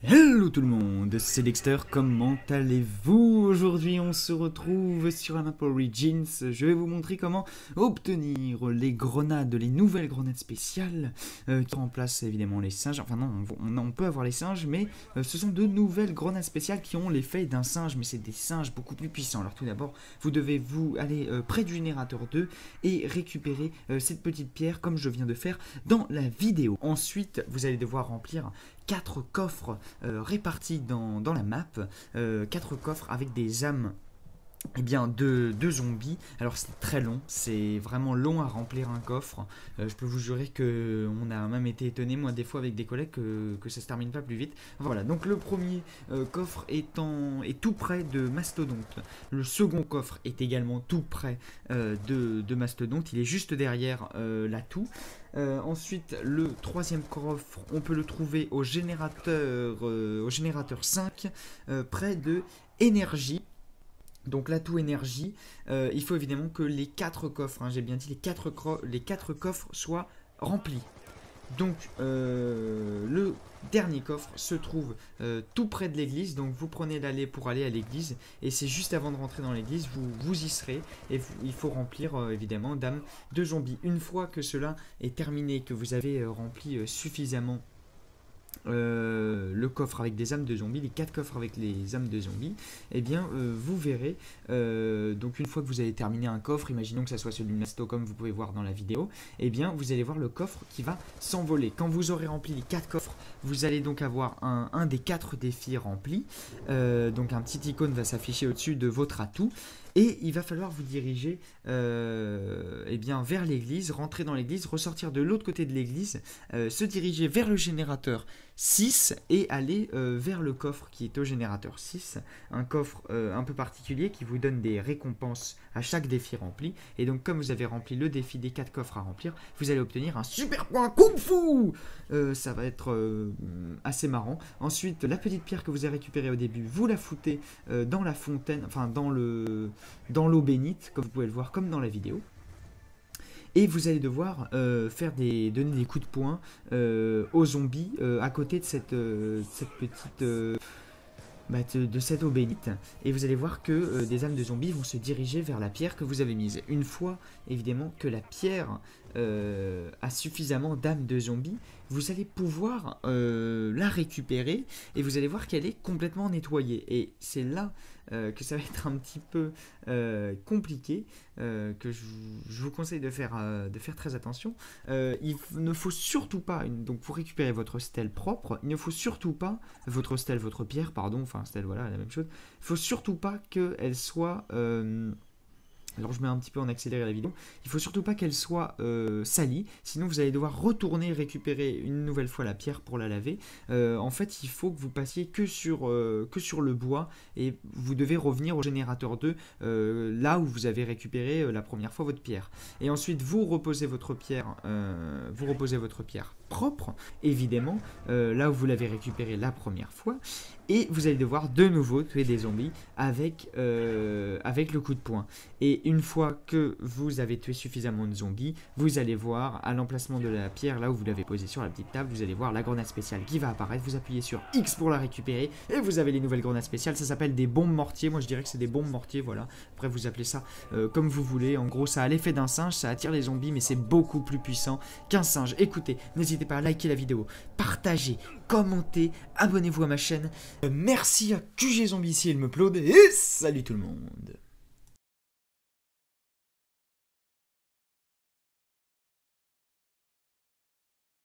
Hello tout le monde, c'est Dexter, comment allez-vous? Aujourd'hui on se retrouve sur la map Origins. Je vais vous montrer comment obtenir les grenades, les nouvelles grenades spéciales qui remplacent évidemment les singes. Enfin non, on peut avoir les singes, mais ce sont de nouvelles grenades spéciales qui ont l'effet d'un singe, mais c'est des singes beaucoup plus puissants. Alors tout d'abord, vous devez vous aller près du générateur 2 et récupérer cette petite pierre comme je viens de faire dans la vidéo. Ensuite, vous allez devoir remplir 4 coffres répartis dans la map, 4 coffres avec des âmes de zombies. Alors c'est très long, c'est vraiment long à remplir un coffre. Je peux vous jurer que on a même été étonné moi des fois avec des collègues que ça se termine pas plus vite. Voilà, donc le premier coffre est tout près de Mastodonte. Le second coffre est également tout près de Mastodonte. Il est juste derrière la toux. Ensuite, le troisième coffre, on peut le trouver au générateur 5, près de énergie. Donc la toux énergie, il faut évidemment que les 4 coffres, j'ai bien dit les 4 coffres soient remplis. Donc le dernier coffre se trouve tout près de l'église, donc vous prenez l'allée pour aller à l'église, et c'est juste avant de rentrer dans l'église, vous y serez, et il faut remplir évidemment d'âmes de zombies. Une fois que cela est terminé, que vous avez rempli suffisamment le coffre avec des âmes de zombies, les 4 coffres avec les âmes de zombies, et bien vous verrez, donc une fois que vous avez terminé un coffre, imaginons que ça soit celui de Masto comme vous pouvez voir dans la vidéo, et bien vous allez voir le coffre qui va s'envoler. Quand vous aurez rempli les 4 coffres, vous allez donc avoir un des 4 défis remplis, donc un petit icône va s'afficher au-dessus de votre atout. Et il va falloir vous diriger vers l'église, rentrer dans l'église, ressortir de l'autre côté de l'église, se diriger vers le générateur 6 et aller vers le coffre qui est au générateur 6. Un coffre un peu particulier qui vous donne des récompenses à chaque défi rempli. Et donc comme vous avez rempli le défi des 4 coffres à remplir, vous allez obtenir un super point Kung Fu. Ça va être assez marrant. Ensuite, la petite pierre que vous avez récupérée au début, vous la foutez dans la fontaine, enfin dans l'eau bénite, comme vous pouvez le voir, comme dans la vidéo. Et vous allez devoir donner des coups de poing aux zombies à côté de cette petite... de cette eau bénite, et vous allez voir que des âmes de zombies vont se diriger vers la pierre que vous avez mise. Une fois évidemment que la pierre a suffisamment d'âmes de zombies, vous allez pouvoir la récupérer, et vous allez voir qu'elle est complètement nettoyée. Et c'est là que ça va être un petit peu compliqué, que je vous conseille de faire très attention. Il ne faut surtout pas, donc pour récupérer votre stèle propre, il ne faut surtout pas, votre pierre, pardon, enfin stèle, voilà, la même chose, il ne faut surtout pas qu'elle soit... alors je mets un petit peu en accéléré la vidéo. Il faut surtout pas qu'elle soit salie, sinon vous allez devoir retourner récupérer une nouvelle fois la pierre pour la laver. En fait, il faut que vous passiez que sur le bois, et vous devez revenir au générateur 2, là où vous avez récupéré la première fois votre pierre. Et ensuite, vous reposez votre pierre propre, évidemment, là où vous l'avez récupéré la première fois. Et vous allez devoir de nouveau tuer des zombies avec le coup de poing. Et une fois que vous avez tué suffisamment de zombies, vous allez voir à l'emplacement de la pierre, là où vous l'avez posée sur la petite table, vous allez voir la grenade spéciale qui va apparaître. Vous appuyez sur X pour la récupérer, et vous avez les nouvelles grenades spéciales. Ça s'appelle des bombes mortiers. Moi je dirais que c'est des bombes mortiers, voilà. Après vous appelez ça comme vous voulez. En gros, ça a l'effet d'un singe, ça attire les zombies, mais c'est beaucoup plus puissant qu'un singe. Écoutez, n'hésitez pas à liker la vidéo, partager, commenter, abonnez-vous à ma chaîne. Merci à QG Zombie ici, il me plaude, et salut tout le monde.